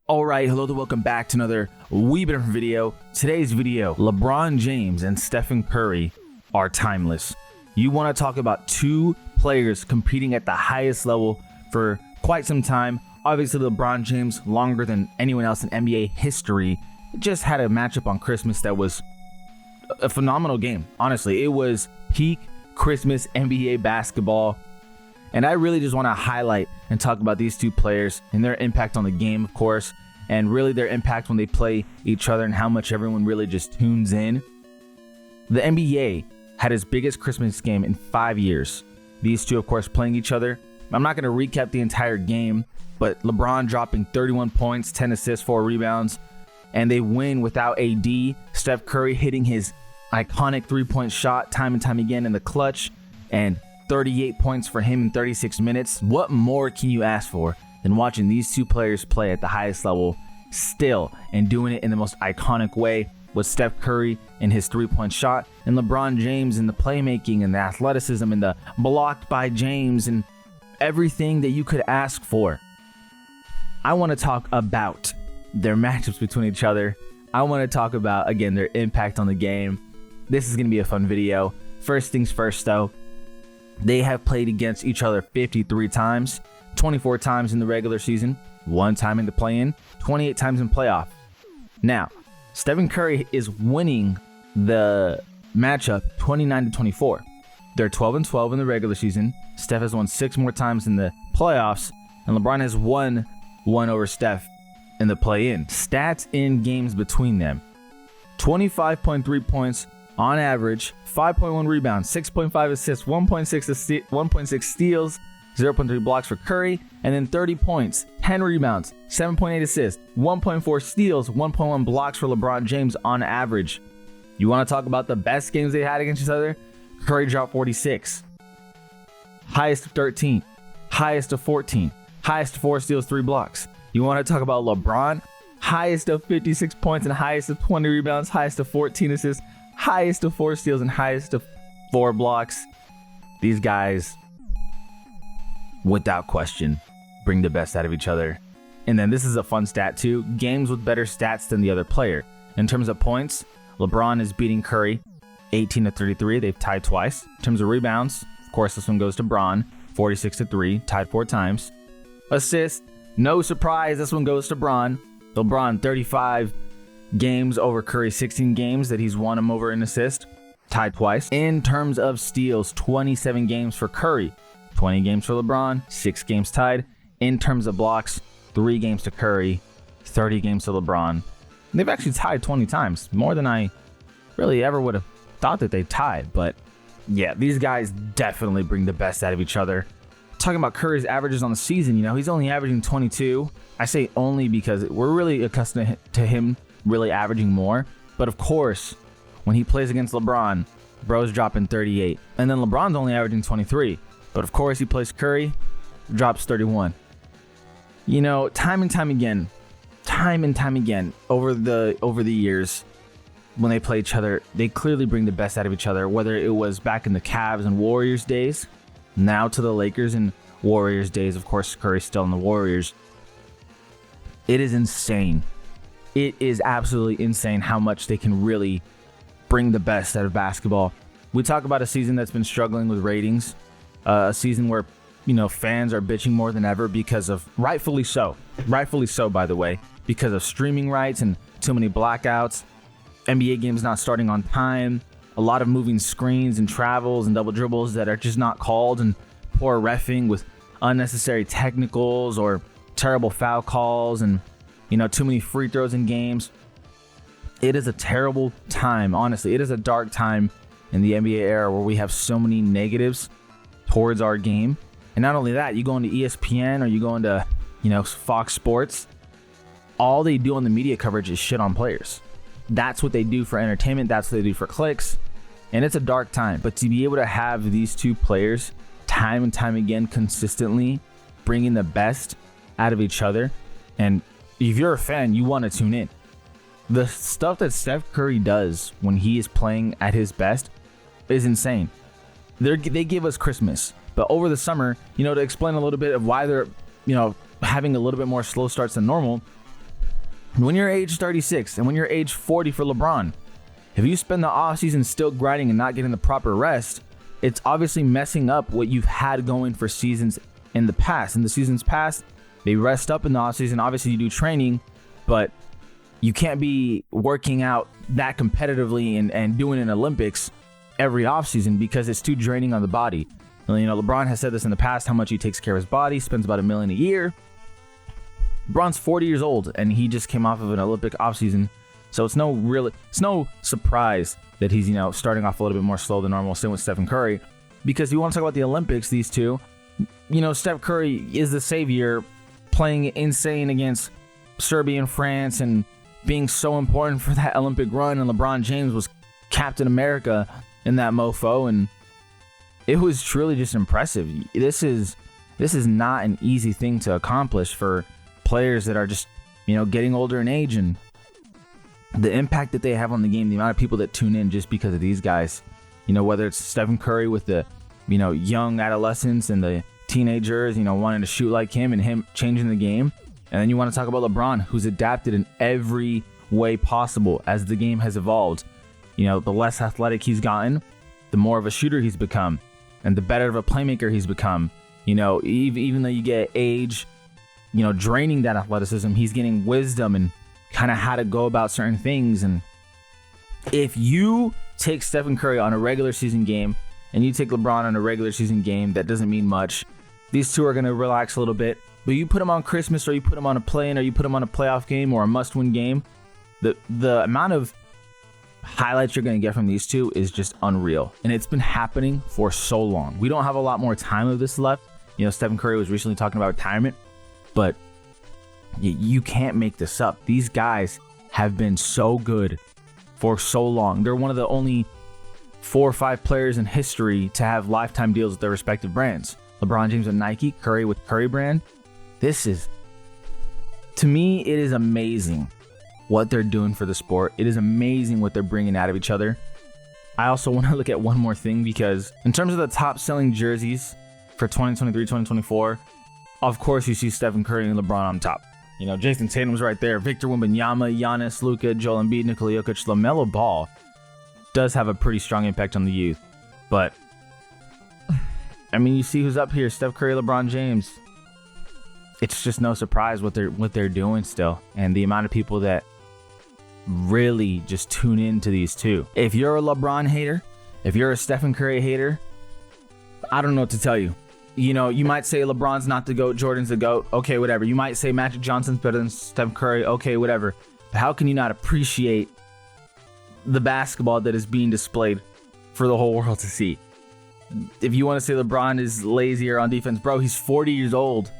Alright, hello and welcome back to another wee bit different video. Today's video, LeBron James and Stephen Curry are timeless. You want to talk about two players competing at the highest level for quite some time. Obviously, LeBron James, longer than anyone else in NBA history, just had a matchup on Christmas that was a phenomenal game. Honestly, it was peak Christmas NBA basketball. And I really just want to highlight and talk about these two players and their impact on the game, of course, and really their impact when they play each other and how much everyone really just tunes in. The NBA had its biggest Christmas game in 5 years. These two, of course, playing each other. I'm not going to recap the entire game, but LeBron dropping 31 points, 10 assists, 4 rebounds, and they win without AD. Steph Curry hitting his iconic three-point shot time and time again in the clutch, and 38 points for him in 36 minutes. What more can you ask for than watching these two players play at the highest level still and doing it in the most iconic way with Steph Curry in his three-point shot and LeBron James in the playmaking and the athleticism and the blocked by James and everything that you could ask for. I want to talk about their matchups between each other. I want to talk about, again, their impact on the game. This is going to be a fun video. First things first, though. They have played against each other 53 times, 24 times in the regular season, 1 time in the play-in, 28 times in playoff. Now, Stephen Curry is winning the matchup 29-24. They're 12-12 in the regular season. Steph has won 6 more times in the playoffs, and LeBron has won 1 over Steph in the play-in. Stats in games between them: 25.3 points on average, 5.1 rebounds, 6.5 assists, 1.6 steals, 0.3 blocks for Curry, and then 30 points, 10 rebounds, 7.8 assists, 1.4 steals, 1.1 blocks for LeBron James on average. You want to talk about the best games they had against each other? Curry dropped 46, highest of 13, highest of 14, highest of 4 steals, 3 blocks. You want to talk about LeBron? Highest of 56 points and highest of 20 rebounds, highest of 14 assists, highest of 4 steals and highest of 4 blocks. These guys, without question, bring the best out of each other. And then this is a fun stat too. Games with better stats than the other player. In terms of points, LeBron is beating Curry 18-33. They've tied twice. In terms of rebounds, of course, this one goes to Bron, 46-3, tied 4 times. Assists, no surprise, this one goes to Bron. LeBron, 35 games over Curry, 16 games that he's won him over in assist, tied twice. In terms of steals, 27 games for Curry, 20 games for LeBron, 6 games tied. In terms of blocks, 3 games to Curry, 30 games to LeBron. And they've actually tied 20 times, more than I really ever would have thought that they tied. But yeah, these guys definitely bring the best out of each other. Talking about Curry's averages on the season, he's only averaging 22. I say only because we're really accustomed to him really averaging more. But of course, when he plays against LeBron, bro's dropping 38. And then LeBron's only averaging 23. But of course, he plays Curry, drops 31. Time and time again, over the years, when they play each other, they clearly bring the best out of each other. Whether it was back in the Cavs and Warriors days, now to the Lakers and Warriors days. Of course, Curry's still in the Warriors. It is insane. It is absolutely insane how much they can really bring the best out of basketball. We talk about a season that's been struggling with ratings, a season where, fans are bitching more than ever because of, rightfully so, by the way, because of streaming rights and too many blackouts, NBA games not starting on time, a lot of moving screens and travels and double dribbles that are just not called, and poor reffing with unnecessary technicals or terrible foul calls and too many free throws in games. It is a terrible time, honestly. It is a dark time in the NBA era where we have so many negatives towards our game. And not only that, you go into ESPN or you go into, Fox Sports, all they do on the media coverage is shit on players. That's what they do for entertainment. That's what they do for clicks. And it's a dark time. But to be able to have these two players time and time again consistently bringing the best out of each other, and if you're a fan, you want to tune in. The stuff that Steph Curry does when he is playing at his best is insane. They give us Christmas, but over the summer, to explain a little bit of why they're, having a little bit more slow starts than normal, When you're age 36 and when you're age 40 for LeBron, if you spend the offseason still grinding and not getting the proper rest, it's obviously messing up what you've had going for seasons in the past. In the seasons past, they rest up in the offseason. Obviously, you do training, but you can't be working out that competitively and doing an Olympics every offseason because it's too draining on the body. LeBron has said this in the past, how much he takes care of his body, spends about $1 million a year. LeBron's 40 years old, and he just came off of an Olympic offseason. So it's no surprise that he's, starting off a little bit more slow than normal. Same with Stephen Curry, because you want to talk about the Olympics, these two, Steph Curry is the savior, playing insane against Serbia and France and being so important for that Olympic run. And LeBron James was Captain America in that mofo, and it was truly just impressive. This is not an easy thing to accomplish for players that are just, getting older in age, and the impact that they have on the game, the amount of people that tune in just because of these guys, whether it's Stephen Curry with the, young adolescents and the teenagers, wanting to shoot like him and him changing the game. And then you want to talk about LeBron, who's adapted in every way possible as the game has evolved. The less athletic he's gotten, the more of a shooter he's become, and the better of a playmaker he's become. Even though you get age, draining that athleticism, he's getting wisdom and kind of how to go about certain things. And if you take Stephen Curry on a regular season game and you take LeBron on a regular season game, that doesn't mean much. These two are going to relax a little bit. But you put them on Christmas, or you put them on a play-in, or you put them on a playoff game or a must-win game, the amount of highlights you're going to get from these two is just unreal. And it's been happening for so long. We don't have a lot more time of this left. Stephen Curry was recently talking about retirement, but you can't make this up. These guys have been so good for so long. They're one of the only 4 or 5 players in history to have lifetime deals with their respective brands. LeBron James with Nike, Curry with Curry brand. To me, it is amazing what they're doing for the sport. It is amazing what they're bringing out of each other. I also want to look at one more thing, because in terms of the top selling jerseys for 2023, 2024, of course you see Stephen Curry and LeBron on top. Jason Tatum's right there. Victor Wembanyama, Giannis, Luka, Joel Embiid, Nikola Jokic, LaMelo Ball does have a pretty strong impact on the youth. But, you see who's up here. Steph Curry, LeBron James. It's just no surprise what they're doing still. And the amount of people that really just tune into these two. If you're a LeBron hater, if you're a Stephen Curry hater, I don't know what to tell you. You might say LeBron's not the GOAT, Jordan's the GOAT. Okay, whatever. You might say Magic Johnson's better than Steph Curry. Okay, whatever. But how can you not appreciate the basketball that is being displayed for the whole world to see? If you want to say LeBron is lazier on defense, bro, he's 40 years old.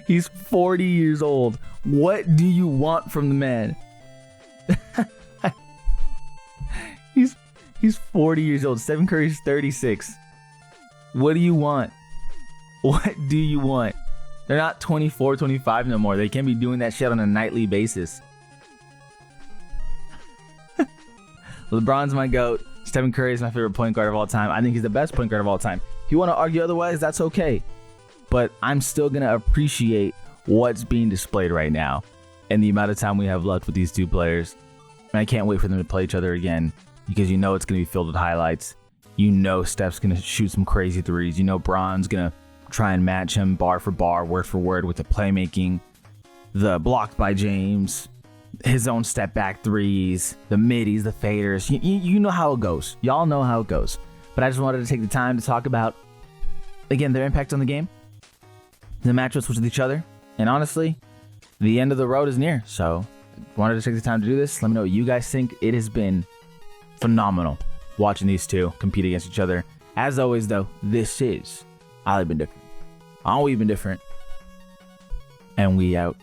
He's 40 years old. What do you want from the man? He's 40 years old. Stephen Curry's 36. What do you want? What do you want? They're not 24, 25 no more. They can't be doing that shit on a nightly basis. LeBron's my GOAT. Stephen Curry is my favorite point guard of all time. I think he's the best point guard of all time. If you want to argue otherwise, that's okay. But I'm still going to appreciate what's being displayed right now and the amount of time we have left with these two players. And I can't wait for them to play each other again, because it's going to be filled with highlights. Steph's going to shoot some crazy threes. Bron's going to try and match him bar for bar, word for word with the playmaking, the blocked by James, his own step back threes, the middies, the faders. You know how it goes. Y'all know how it goes. But I just wanted to take the time to talk about, again, their impact on the game, the matchups with each other, and honestly, the end of the road is near. So I wanted to take the time to do this. Let me know what you guys think. It has been phenomenal watching these two compete against each other. As always, though, this is I've Been Different. Always been different. And we out.